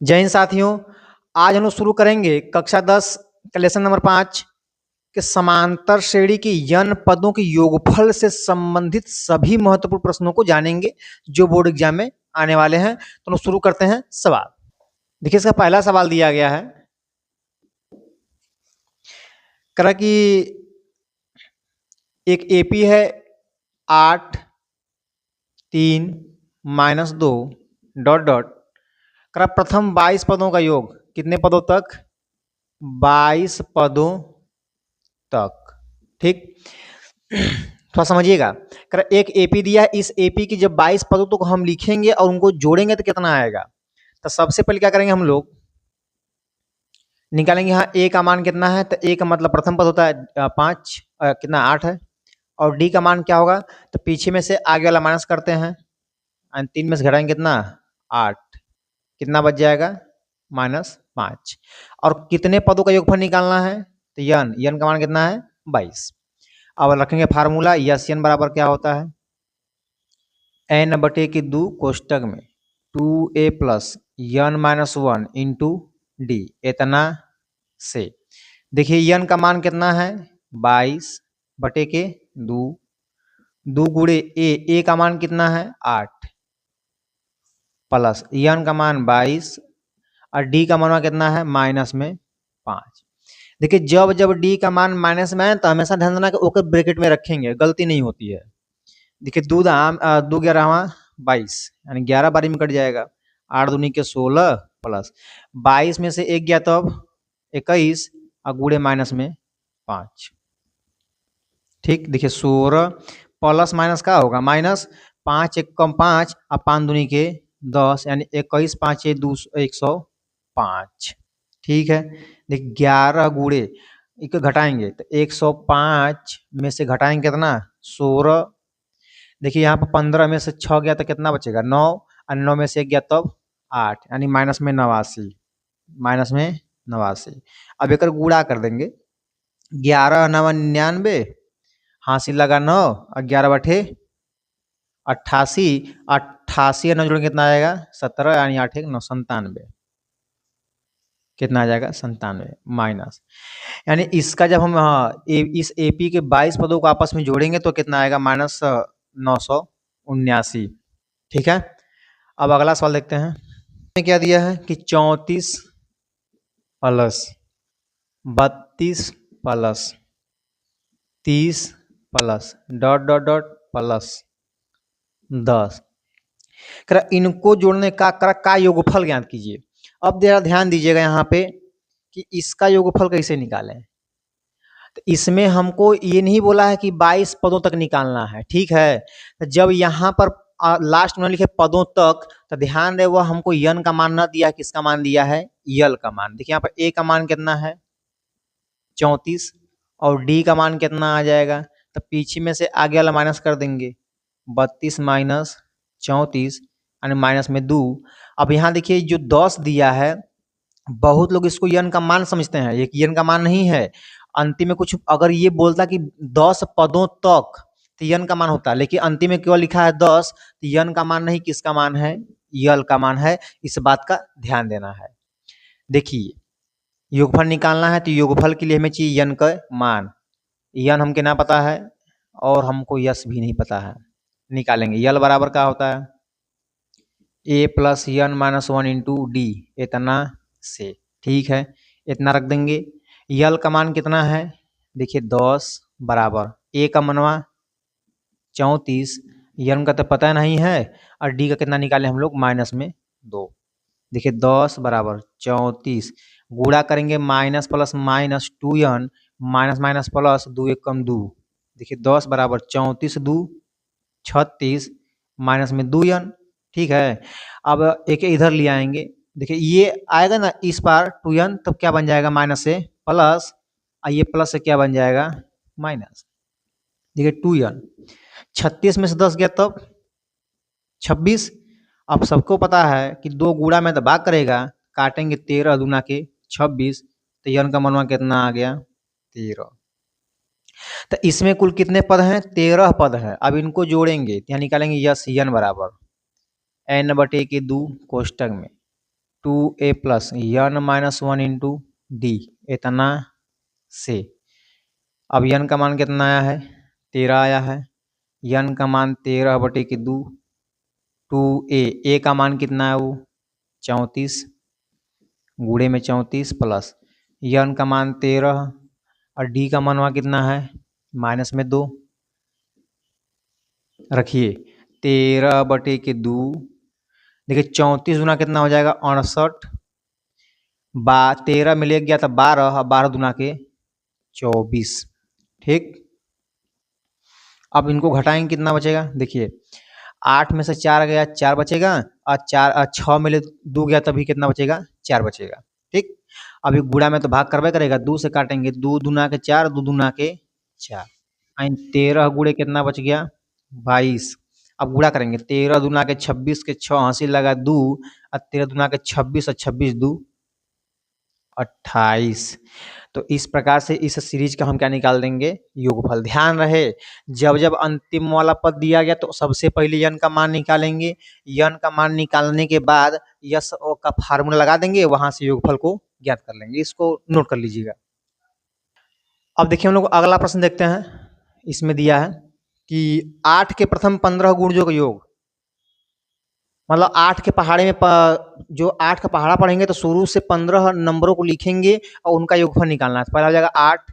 जय हिंद साथियों। आज हम लोग शुरू करेंगे कक्षा 10 का लेसन नंबर 5 के समांतर श्रेणी की यन पदों के योगफल से संबंधित सभी महत्वपूर्ण प्रश्नों को जानेंगे जो बोर्ड एग्जाम में आने वाले हैं। तो लोग शुरू करते हैं सवाल। देखिए, इसका पहला सवाल दिया गया है, करा कि एक एपी है 8 3 -2 डॉट डॉट करा प्रथम 22 पदों का योग कितने पदों तक? 22 पदों तक। ठीक, थोड़ा समझिएगा। एक एपी दिया है, इस एपी की जब 22 पदों तक हम लिखेंगे और उनको जोड़ेंगे तो कितना आएगा? तो सबसे पहले क्या करेंगे, हम लोग निकालेंगे यहाँ ए का मान कितना है। तो ए का मतलब प्रथम पद होता है 5, कितना 8 है। और डी का मान क्या होगा? तो पीछे में से आगे वाला माइनस करते हैं, 3 में से घटाएंगे कितना? 8। कितना बच जाएगा? -5। और कितने पदों का योगफल निकालना है? तो यन का मान कितना है? 22। अब रखेंगे फार्मूला, यस एन बराबर क्या होता है? एन बटे की 2 कोष्टक में 2a प्लस यन -1 इंटू डी, इतना से। देखिए यन का मान कितना है? 22 बटे के 2, 2 गुणे ए का मान कितना है? 8 प्लस यन का मान 22 और डी का मान कितना है? -5। देखिए जब जब डी का मान माइनस में है तो हमेशा ध्यान देना कि ओके ब्रैकेट में रखेंगे, गलती नहीं होती है। देखिए 2 11 22 यानी 11 बारी में कट जाएगा। 8 दूनी के 16 प्लस 22 में से 1 गया तो अब 21 और गुड़े माइनस में 5। ठीक, देखिए 16 प्लस माइनस का होगा माइनस, 5 1 कम 5 और 5 दूनी के 10 यानी 21 5 105। ठीक है, देखिए 11 गुड़े एक घटाएंगे तो 105 में से घटाएंगे कितना? 16। देखिए यहाँ पर 15 में से 6 गया तो कितना बचेगा? 9 और 9 में से 1 गया तब 8 यानी माइनस में 89। अब एक गुणा कर देंगे, 11 9 99, हासिल लगा 9 और 11 बटे 88, 88 9 जोड़ेंगे कितना आएगा? 17 यानी 8 1 9 97। कितना आ जाएगा? 97 माइनस, यानी इसका जब हम इस एपी के 22 पदों को आपस में जोड़ेंगे तो कितना आएगा? -979। ठीक है, अब अगला सवाल देखते हैं। क्या दिया है कि 34 plus 32 plus 30 plus dot dot dot plus 10, इनको जोड़ने का योगफल ज्ञात कीजिए। अब जरा ध्यान दीजिएगा यहाँ पे कि इसका योगफल कैसे निकालें। तो इसमें हमको ये नहीं बोला है कि 22 पदों तक निकालना है, ठीक है। तो जब यहाँ पर लास्ट में लिखे पदों तक, तो ध्यान दे वो हमको यन का मान ना दिया, किसका मान दिया है? यल का मान। देखिए यहाँ पर ए का मान कितना है? 34 और डी का मान कितना आ जाएगा? तो पीछे में से आगे वाला माइनस कर देंगे, 32 माइनस 34 यानी माइनस में 2। अब यहाँ देखिए जो 10 दिया है, बहुत लोग इसको यन का मान समझते हैं, ये यन का मान नहीं है। अंतिम में कुछ अगर ये बोलता कि 10 पदों तक तो यन का मान होता, लेकिन अंतिम में केवल लिखा है 10, तो यन का मान नहीं, किसका मान है? यल का मान है। इस बात का ध्यान देना है। देखिए योगफल निकालना है तो योगफल के लिए हमें चाहिए यन का मान। यन हमके ना पता है और हमको यस भी नहीं पता है, निकालेंगे। यल बराबर क्या होता है? A plus N -1 into d, इतना से। ठीक है, इतना रख देंगे। यल का मान कितना है? देखिए 10 बराबर ए का मनवा 34, यन का तो पता नहीं है, और डी का कितना निकाले हम लोग? -2। देखिए 10 बराबर 34, गुणा करेंगे minus plus minus 2n, minus minus plus 2 1 कम 2। देखिए 10 बराबर 34 2 36 माइनस में 2n। ठीक है, अब एक इधर ले आएंगे। देखिए ये आएगा ना इस पार 2n, तब क्या बन जाएगा? माइनस से प्लस, और ये प्लस से क्या बन जाएगा? माइनस। देखिए 2n, 36 में से 10 गया तब 26। अब सबको पता है कि 2 गुणा में तो भाग करेगा, काटेंगे 13 दूना के 26, तो यन का मनवा कितना आ गया? 13। तो इसमें कुल कितने पद हैं? 13 पद है। अब इनको जोड़ेंगे, यहाँ निकालेंगे यस यन बराबर n बटे के 2 कोष्टक में 2a plus n minus 1 into d इतना से। अब यन का मान कितना आया है 13 आया है। यन का मान 13/2 2a का मान कितना है वो 34 गुणे में 34 प्लस यन का मान 13 और डी का मान वहाँ कितना है माइनस में 2 रखिए 13/2 देखिए 34 गुना कितना हो जाएगा 68 13 में ले गया था 12 और 12 दुना के 24 ठीक। अब इनको घटाएंगे कितना बचेगा देखिए 8 में से 4 गया 4 बचेगा और 6 में ले 2 गया तभी कितना बचेगा 4 बचेगा ठीक। अभी गुणा में तो भाग करवे करेगा 2 से काटेंगे 2 दूना के 4 2 दूना के 4 13 गुणे कितना बच गया 22। अब गुणा करेंगे 13 दूना के 26 के 6 हंसी लगा 2 और 13 दूना के 26 और 26 2 28। तो इस प्रकार से इस सीरीज का हम क्या निकाल देंगे योगफल। ध्यान रहे जब जब अंतिम वाला पद दिया गया तो सबसे पहले यन का मान निकालेंगे। यन का मान निकालने के बाद यस का फार्मूला लगा देंगे वहां से योगफल को ज्ञात कर लेंगे। इसको नोट कर लीजिएगा। अब देखिए हम लोग अगला प्रश्न देखते हैं। इसमें दिया है कि 8 के प्रथम 15 गुणजों का योग मतलब 8 के पहाड़े में जो 8 का पहाड़ा पढ़ेंगे तो शुरू से 15 नंबरों को लिखेंगे और उनका योगफल निकालना है। पहला हो जाएगा 8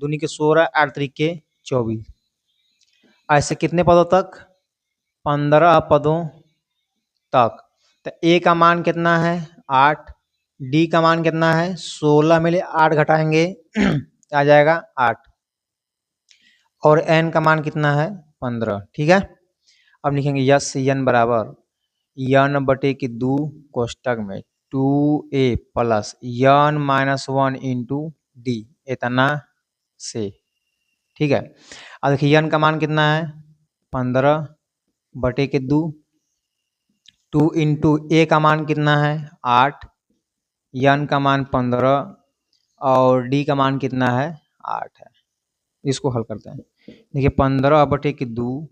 दूनी के 16 8 त्रिके 24 ऐसे कितने पदों तक 15 पदों तक। तो ए का मान कितना है 8 डी का मान कितना है 16 में ले 8 घटाएंगे आ जाएगा 8 और एन का मान कितना है 15 ठीक है। अब लिखेंगे यस एन बराबर n/2 कोष्टक में 2a plus n minus 1 into d इतना से ठीक है। अब देखिए n का मान कितना है 15/2 2 इंटू ए का मान कितना है 8 n का मान 15 और डी का मान कितना है 8 है। इसको हल करते हैं। देखिए 15/2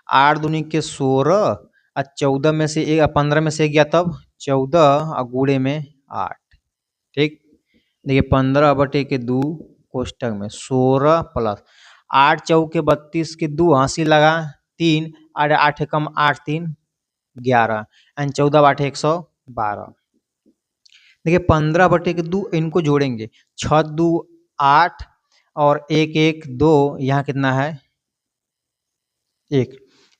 8 दूनी के 16 और 14 में से 15 में से गया तब 14 और गुणे में 8 ठीक। देखिए 15/2 कोष्टक में 16 प्लस 8 चौके 32 के 2 हंसी लगा 3 8 कम 8 3 11 एंड 14 8 112। देखिए 15/2 इनको जोड़ेंगे 6 2 8 और 1 1 2 यहाँ कितना है 1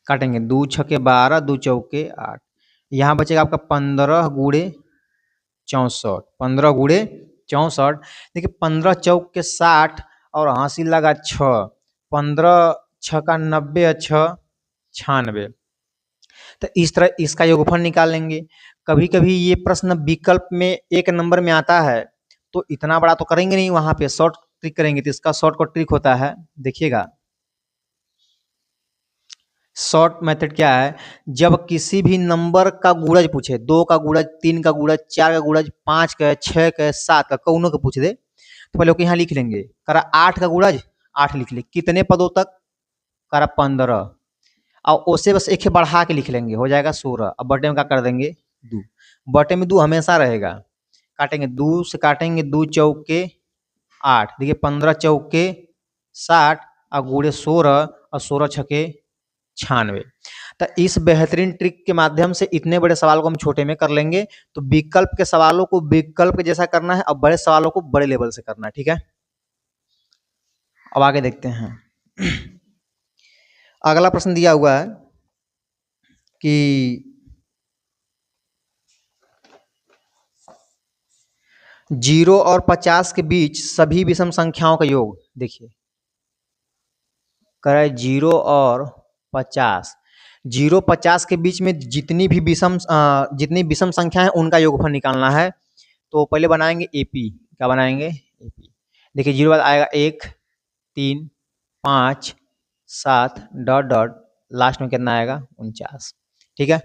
काटेंगे 2 छके 12 2 चौके 8 यहाँ बचेगा आपका 15 गुणे 64 15 गुणे 64। देखिए 15 चौक के 60 और हंसी लगा 6 15 छका 90 और 6 96। तो इस तरह इसका योगफल निकाल लेंगे। कभी कभी ये प्रश्न विकल्प में 1 नंबर में आता है तो इतना बड़ा तो करेंगे नहीं वहां पे शॉर्ट ट्रिक करेंगे। तो इसका शॉर्टकट ट्रिक होता है देखिएगा। शॉर्ट मेथड क्या है जब किसी भी नंबर का गुणज पूछे 2 का गुणज 3 का गुणज 4 का गुणज 5 का 6 का 7 का कौनों का पूछ दे तो पहले यहाँ लिख लेंगे करा 8 का गुणज 8 लिख ले कितने पदों तक करा 15 और उसे बस एक बढ़ा के लिख लेंगे हो जाएगा 16। अब बटे में क्या कर देंगे 2 बटे में 2 हमेशा रहेगा काटेंगे 2 से काटेंगे 2 चौके 8 देखिए 15 चौके 60 और गुणे 16 और 16 छके 96। तो इस बेहतरीन ट्रिक के माध्यम से इतने बड़े सवाल को हम छोटे में कर लेंगे। तो विकल्प के सवालों को विकल्प के जैसा करना है और बड़े सवालों को बड़े लेवल से करना है ठीक है। अब आगे देखते हैं। अगला प्रश्न दिया हुआ है कि 0 और 50 के बीच सभी विषम संख्याओं का योग देखिए करे 0 और 50 0 50 के बीच में जितनी विषम संख्या है उनका योगफल निकालना है। तो पहले बनाएंगे एपी क्या बनाएंगे एपी। देखिए 0 बाद आएगा 1 3 5 7 डॉट डॉट लास्ट में कितना आएगा 49 ठीक है।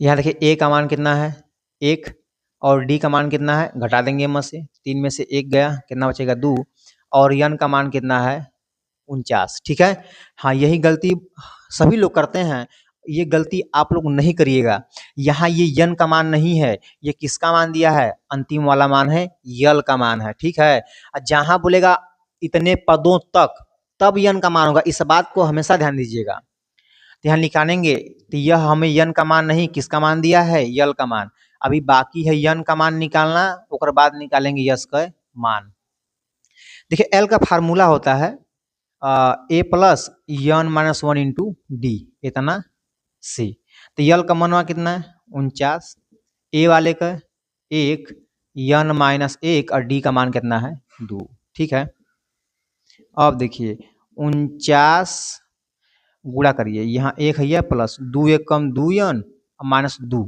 यहाँ देखिए ए का मान कितना है 1 और डी का मान कितना है घटा देंगे म से 3 में से 1 गया कितना बचेगा 2 और यन का मान कितना है 49 ठीक है। हाँ यही गलती सभी लोग करते हैं ये गलती आप लोग नहीं करिएगा। यहाँ ये यन का मान नहीं है, ये किसका मान दिया है, अंतिम वाला मान है, यल का मान है, ठीक है। जहाँ बोलेगा इतने पदों तक, तब यन का मान होगा, इस बात को हमेशा ध्यान दीजिएगा। तो यहाँ निकालेंगे तो यह हमें यन का मान नहीं, किसका मान दिया है, यल का मान। अभी बाकी है यन का मान निकालना, उसके बाद निकालेंगे यस का मान। देखिए एल का फार्मूला होता है a plus n minus one into d, इतना सी। तो यल का मनवा कितना है 49, ए वाले का 1, यन माइनस 1 और डी का मान कितना है 2, ठीक है। अब देखिए 49 गुणा करिए, यहाँ 1 है प्लस 2 1 कम 2 यन माइनस 2,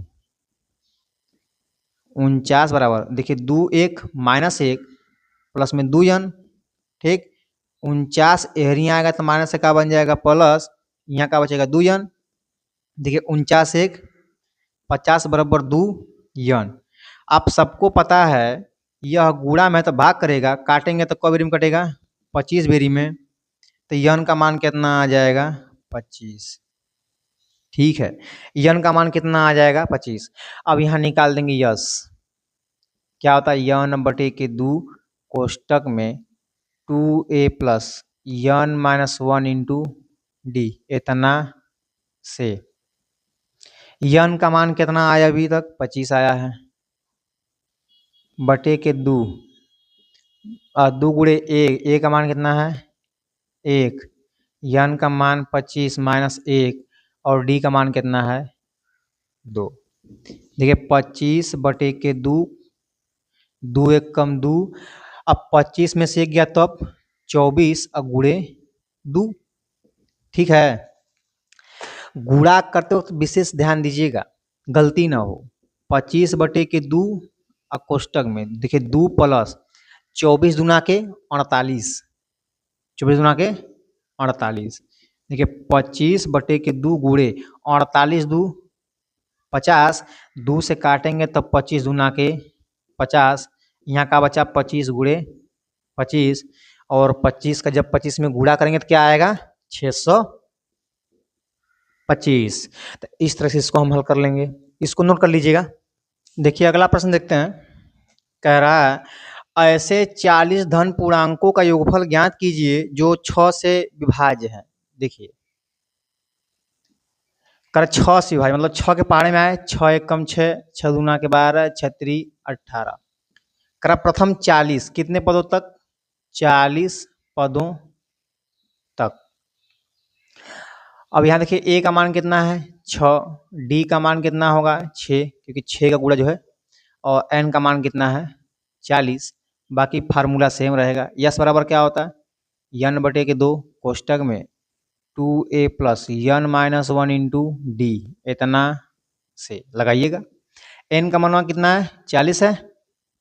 49 बराबर देखिए 2 1 माइनस 1 प्लस में 2 यन, ठीक। 49 एहरी आएगा तो माइनस से क्या बन जाएगा प्लस, यहाँ का बचेगा 2 यन। देखिए 49 1 50 बराबर 2 यन। आप सबको पता है यह गुणा में तो भाग करेगा, काटेंगे तो कब बेरी में कटेगा 25 बेरी में, तो यन का मान कितना आ जाएगा 25, ठीक है। यन का मान कितना आ जाएगा 25। अब यहाँ निकाल देंगे यस, क्या होता है यन बटे के 2 कोष्टक में 2a plus n minus 1 into d, इतना से। यन का मान कितना आया अभी तक 25 आया है, बटे के 2 2 गुणे ए का मान कितना है 1, यन का मान 25 माइनस 1 और डी का मान कितना है 2। देखिए 25 बटे के 2, 2 1 कम 2, अब 25 में से 1 गया तो अब 24 और गुणे 2, ठीक है। गुणा करते वक्त विशेष ध्यान दीजिएगा, गलती ना हो। 25 बटे के 2 और कोष्टक में देखिए 2 प्लस 24 दूना के 48, 24 दूना के 48। देखिए 25 बटे के 2 गुणे 48 2 50, 2 से काटेंगे तब 25 दूना के 50, यहाँ का बचा 25 गुणे 25, और 25 का जब 25 में गुणा करेंगे तो क्या आएगा 625। तो इस तरह से इसको हम हल कर लेंगे, इसको नोट कर लीजिएगा। देखिए अगला प्रश्न देखते हैं, कह रहा है ऐसे 40 धन पूर्णांकों का योगफल ज्ञात कीजिए जो 6 से विभाज्य है। देखिए कर 6 से विभाज्य मतलब 6 के पहाड़े में आए, 6 1 कम 6, 6 दूना के 12, 6 3 18। करा प्रथम 40 कितने पदों तक, 40 पदों तक। अब यहाँ देखिए ए का मान कितना है 6, डी का मान कितना होगा 6 क्योंकि 6 का गुणा जो है, और एन का मान कितना है 40। बाकी फार्मूला सेम रहेगा। यस बराबर क्या होता है यन बटे के 2 कोष्टक में 2a plus n minus 1 into d, इतना से लगाइएगा। एन का मान कितना है 40 है,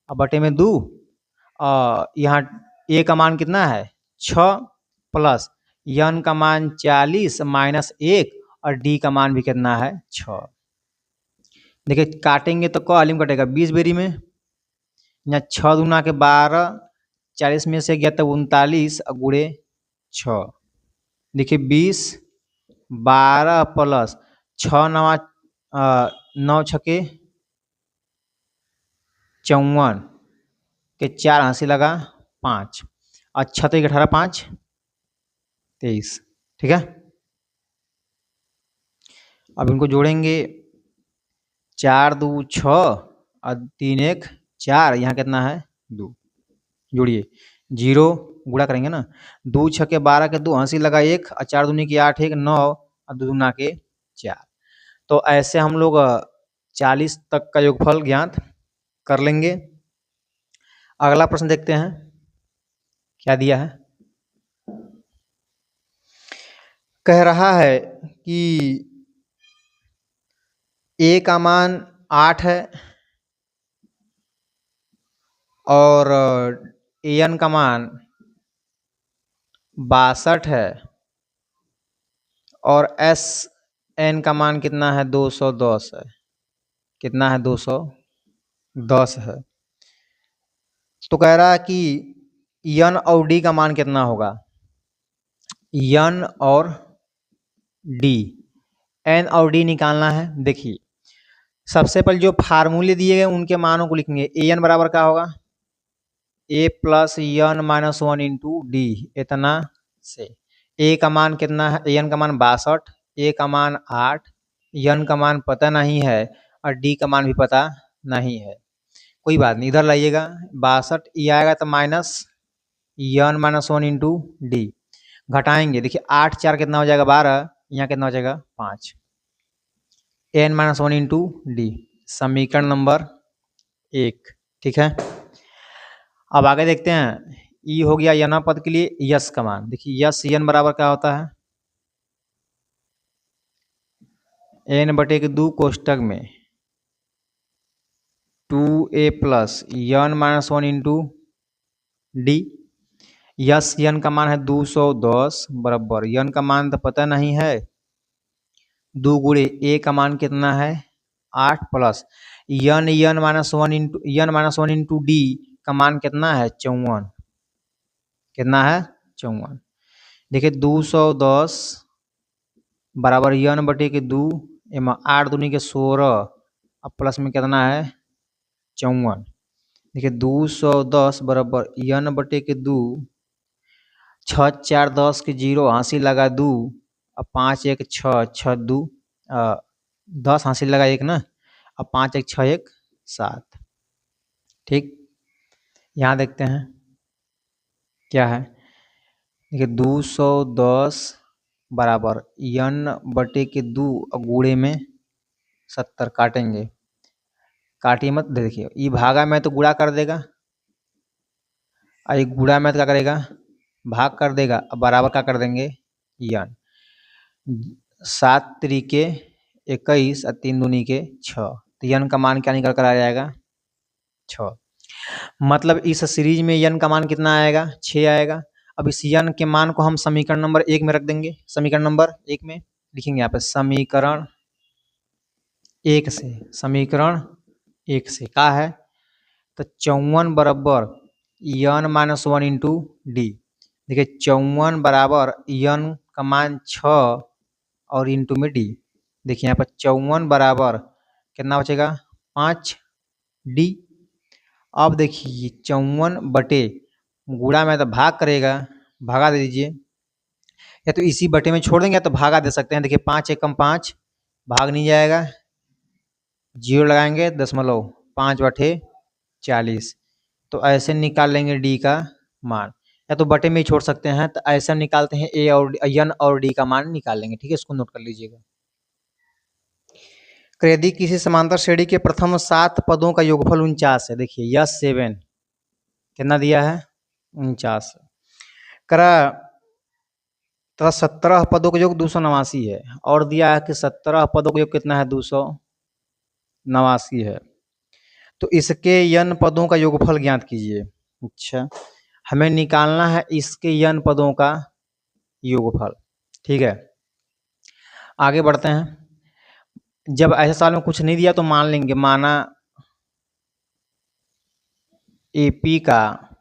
अब बटे में 2, यहाँ ए का मान कितना है 6 प्लस यन का मान 40 माइनस 1 और डी का मान भी कितना है 6। देखिए काटेंगे तो कॉलम कटेगा 20 बेरी में, यहाँ 6 दूना के 12, 40 में से गया तो 39 गुणे 6। देखिए 20 12 प्लस 6 नवा 9 छके 54 के 4 हंसी लगा 5, अच्छा तो 18 5 23, ठीक है। अब इनको जोड़ेंगे 4 2 6 और 3 1 4, यहाँ कितना है 2, जोड़िए 0 गुणा करेंगे ना, 2 6 के 12 के 2 हंसी लगा 1 और 4 दूनी की 8 1 9 और 2 दूना के 4। तो ऐसे हम लोग 40 तक का योगफल ज्ञात कर लेंगे। अगला प्रश्न देखते हैं क्या दिया है। कह रहा है कि ए का मान 8 है और एन का मान 62 है और एस एन का मान कितना है 210 है, कितना है 210 है। तो कह रहा है कि यन और डी का मान कितना होगा, यन और डी एन और डी निकालना है। देखिए सबसे पहले जो फार्मूले दिए गए उनके मानों को लिखेंगे। ए एन बराबर क्या होगा, a plus n minus one into d, इतना से। ए का मान कितना है, एन का मान 62, ए का मान 8, एन का मान पता नहीं है और डी का मान भी पता नहीं है। कोई बात नहीं, इधर लाइएगा 62 ये आएगा तो minus n minus one into d, घटाएंगे। देखिए 8 4 कितना हो जाएगा 12, यहाँ कितना हो जाएगा 5, n minus one into d, समीकरण नंबर 1। ठीक है, अब आगे देखते हैं। ई हो गया यना पद के लिए यस का मान। देखिए यस एन बराबर क्या होता है, एन बटे के 2 कोष्टक में 2a plus n minus one into d. Yes n का मान है 210 बराबर, एन का मान तो पता नहीं है, 2 गुणे ए का मान कितना है 8 plus n minus one into d का मान कितना है 54, कितना है 54। देखिए 210 बराबर एन बटे के 2, एम 8 दूनी के 16 अब प्लस में कितना है 54। देखिए 210 बराबर एन बटे के 2, 6 4 10 के 0 हासिल लगा 2, अब 5 1 6 6 2 10 हासिल लगा 1 ना, अब 5 1 6 1 7। ठीक, यहाँ देखते हैं क्या है। देखिए 210 बराबर एन बटे के 2 गुणे में 70, काटेंगे, काटिए मत। देखिए ये भागा में तो गुणा कर देगा और ये गुणा में तो क्या करेगा भाग कर देगा, अब बराबर क्या कर देंगे एन। 7 तरीके 21 और 3 दूनी के 6, तो एन का मान क्या निकल कर आ जाएगा 6। मतलब इस सीरीज में एन का मान कितना आएगा 6 आएगा। अब इस एन के मान को हम समीकरण नंबर 1 में रख देंगे। समीकरण नंबर 1 में लिखेंगे यहाँ पे समीकरण 1 से, समीकरण 1 से क्या है तो 54 बराबर n minus one into d. देखिए 54 बराबर एन का मान 6 और इंटू में डी। देखिए यहाँ पर 54 बराबर कितना बचेगा 5 डी। अब देखिए 54 बटे गुणा में तो भाग करेगा, भागा दे दीजिए, या तो इसी बटे में छोड़ देंगे या तो भागा दे सकते हैं। देखिए 5 एकम 5, भाग नहीं जाएगा, 0 लगाएंगे 0.5 बटे 40, तो ऐसे निकाल लेंगे डी का मान, या तो बटे में ही छोड़ सकते हैं। तो ऐसा निकालते हैं ए और एन और डी का मान निकाल लेंगे। ठीक है, इसको नोट कर लीजिएगा। यदि किसी समांतर श्रेणी के प्रथम 7 पदों का योगफल 49 है। देखिए यस 7 कितना दिया है 49, करा 17 पदों का योग 289 है, और दिया है कि 17 पदों का योग कितना है 289 है। तो इसके n पदों का योगफल ज्ञात कीजिए। अच्छा, हमें निकालना है इसके n पदों का योगफल। ठीक है, आगे बढ़ते हैं। जब ऐसे साल में कुछ नहीं दिया तो मान लेंगे, माना एपी का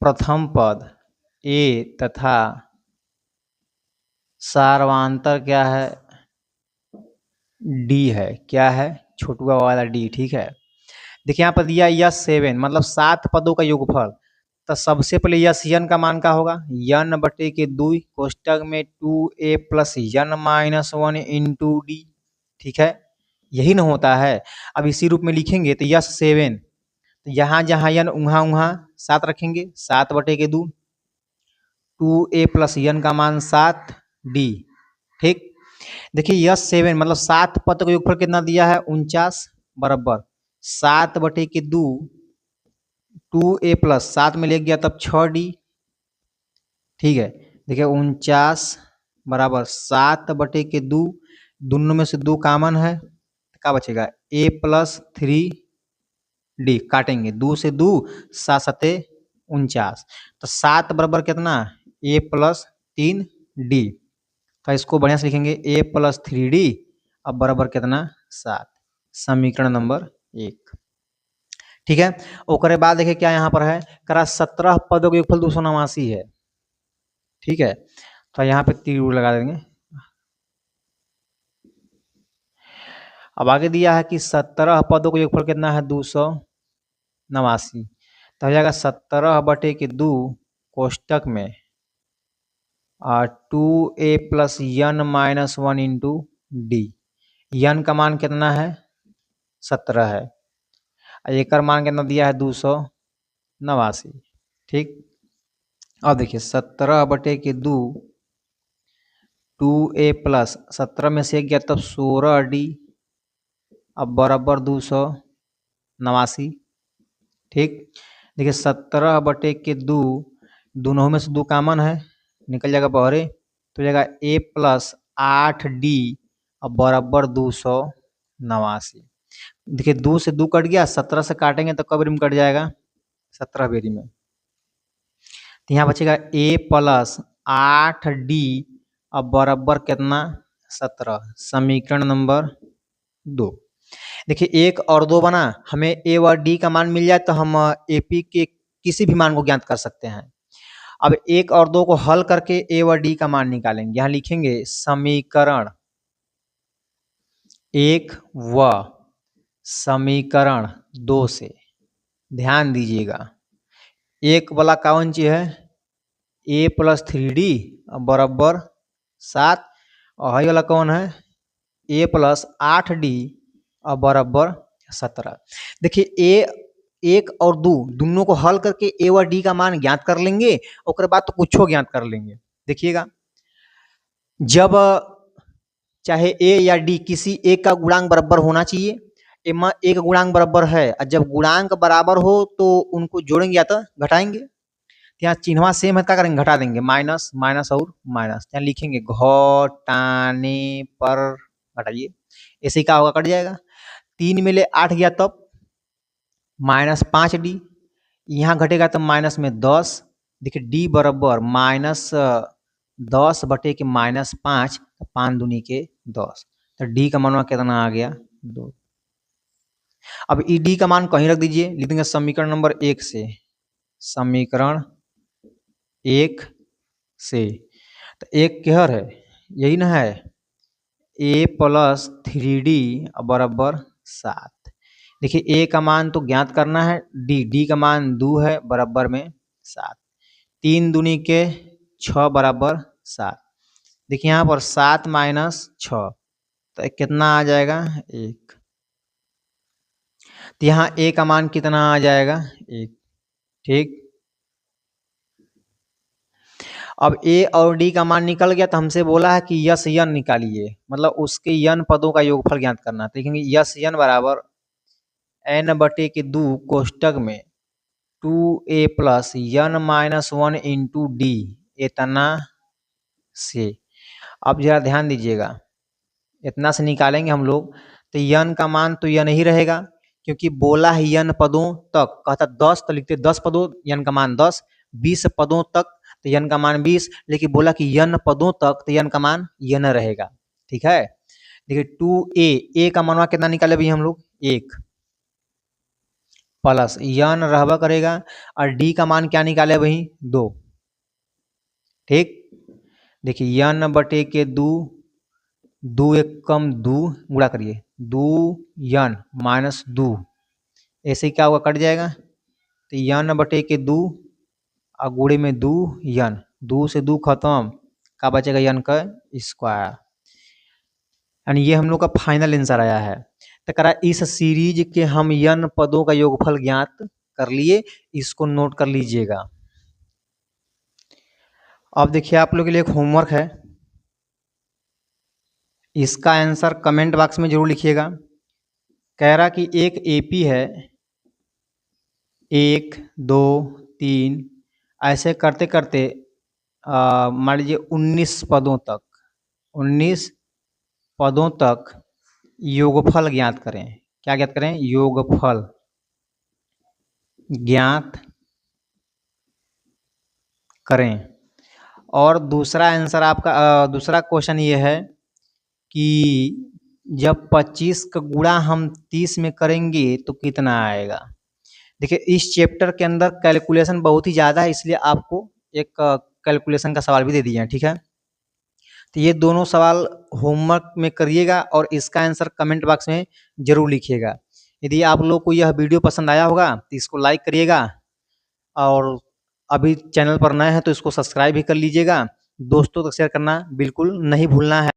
प्रथम पद ए तथा सार्वांतर क्या है डी है, क्या है छोटुआ वाला डी। ठीक है, देखिए यहाँ पर दिया यस 7 मतलब 7 पदों का योगफल। तो सबसे पहले यस एन का मान क्या होगा एन बटे के 2 कोष्टक में 2a plus n minus one into d. ठीक है, यही ना होता है। अब इसी रूप में लिखेंगे तो यस 7, तो यहाँ जहाँ एन उहाँ उहाँ 7 रखेंगे, 7 बटे के 2, 2a प्लस एन का मान 7 डी। ठीक, देखिए यस 7 मतलब 7 पद का योगफल कितना दिया है 49 बराबर 7 बटे के 2, 2a प्लस 7 में ले गया तब 6 डी। ठीक है, देखिए 49 बराबर 7 बटे के 2, दोनों में से 2 कॉमन है, क्या बचेगा a प्लस 3 डी। काटेंगे 2 से 2 7 सते 49, तो 7 बराबर कितना a प्लस 3 डी। तो इसको बढ़िया से लिखेंगे a प्लस 3 डी, अब बराबर कितना 7, समीकरण नंबर 1। ठीक है, ओकरे बाद देखिए क्या यहाँ पर है करा 17 पदों का योगफल 289 है। ठीक है, तो यहाँ पे तीर लगा देंगे, अब आगे दिया है कि 17 पदों का योगफल कितना है 289, तो हो जाएगा 17/2 कोष्टक में 2a plus n minus 1 into d. N का मान कितना है 17 है, एक मान कितना दिया है 289। ठीक, अब देखिए 17/2 2a प्लस 17 में से 1 गया तब 16d, अब बराबर 289। ठीक, देखिए 17/2 दोनों में से 2 कॉमन है, निकल जाएगा बहरे, तो जाएगा a प्लस 8d अब बराबर 289। देखिए 2 से 2 कट गया, 17 से काटेंगे तो कब बेरी में कट जाएगा 17 बेरी में, तो यहाँ बचेगा a प्लस 8d अब बराबर कितना 17, समीकरण नंबर 2। देखिए 1 और 2 बना, हमें a व d का मान मिल जाए तो हम AP के किसी भी मान को ज्ञात कर सकते हैं। अब 1 और 2 को हल करके a व d का मान निकालेंगे। यहाँ लिखेंगे समीकरण 1 व समीकरण 2 से, ध्यान दीजिएगा 1 वाला कौन चीज है a प्लस 3d बराबर 7, और हाई वाला कौन है a प्लस 8d बराबर 17। देखिए 1 और 2 दोनों को हल करके a व d का मान ज्ञात कर लेंगे, उसके बाद तो कुछ ज्ञात कर लेंगे। देखिएगा जब चाहे a या d किसी एक का गुणांक बराबर होना चाहिए, एमा एक गुणांक बराबर है, और जब गुणांक बराबर हो तो उनको जोड़ेंगे या तो घटाएंगे, यहाँ चिन्हवा सेम है, क्या करेंगे घटा देंगे, माइनस माइनस और माइनस, यहाँ लिखेंगे घटाने पर घटाइए, ऐसे क्या होगा कट जाएगा, 3 में ले 8 गया तब -5d, यहाँ घटेगा तो माइनस में 10, देखिए d बराबर -10 के -5, 5 दूनी के 10, तो d का मान कितना आ गया 2। अब ई d का मान कहीं रख दीजिए, लिख देंगे समीकरण नंबर 1 से, समीकरण 1 से, तो 1 केहर है यही ना है a प्लस 3d बराबर 7। देखिए a का मान तो ज्ञात करना है, d का मान 2 है बराबर में 7, 3 दूनी के 6 बराबर 7। देखिए यहाँ पर 7 माइनस 6 तो कितना आ जाएगा 1, तो यहाँ a का मान कितना आ जाएगा 1। ठीक, अब a और d का मान निकल गया तो हमसे बोला है कि यस यन निकालिए, मतलब उसके यन पदों का योगफल ज्ञात करना। तो देखेंगे यस यन बराबर n/2 कोष्टक में 2a plus n minus 1 into d इतना से। अब जरा ध्यान दीजिएगा, इतना से निकालेंगे हम लोग तो यन का मान तो यन ही रहेगा, क्योंकि बोला है यन पदों तक, कहता 10 तो लिखते 10 पदों, यन का मान 10, 20 पदों तक तो यन का मान 20, लेकिन बोला कि यन पदों तक तो यन का मान यन रहेगा। ठीक है, देखिए 2a का मानवा कितना निकाले भाई हम लोग 1 प्लस यन रहबा करेगा, और d का मान क्या निकाले भाई 2। ठीक, देखिए n/2, 2 1 कम 2 गुणा करिए 2 n माइनस 2, ऐसे क्या होगा कट जाएगा, तो n/2 और गुणे में 2 n, 2 से 2 खत्म, का बचेगा n का स्क्वायर, यानी ये हम लोग का फाइनल आंसर आया है। तो करा इस सीरीज के हम n पदों का योगफल ज्ञात कर लिए, इसको नोट कर लीजिएगा। अब देखिए आप लोग के लिए एक होमवर्क है, इसका आंसर कमेंट बॉक्स में जरूर लिखिएगा। कह रहा कि एक एपी है 1 2 3 ऐसे करते करते मान लीजिए 19 पदों तक, 19 पदों तक योगफल ज्ञात करें। क्या ज्ञात करें, योगफल ज्ञात करें। और दूसरा आंसर आपका दूसरा क्वेश्चन ये है कि जब 25 का गुणा हम 30 में करेंगे तो कितना आएगा। देखिए इस चैप्टर के अंदर कैलकुलेशन बहुत ही ज़्यादा है, इसलिए आपको एक कैलकुलेशन का सवाल भी दे दिया है। ठीक है, तो ये दोनों सवाल होमवर्क में करिएगा और इसका आंसर कमेंट बॉक्स में ज़रूर लिखिएगा। यदि आप लोग को यह वीडियो पसंद आया होगा तो इसको लाइक करिएगा और अभी चैनल पर नए हैं तो इसको सब्सक्राइब भी कर लीजिएगा। दोस्तों तक शेयर करना बिल्कुल नहीं भूलना है।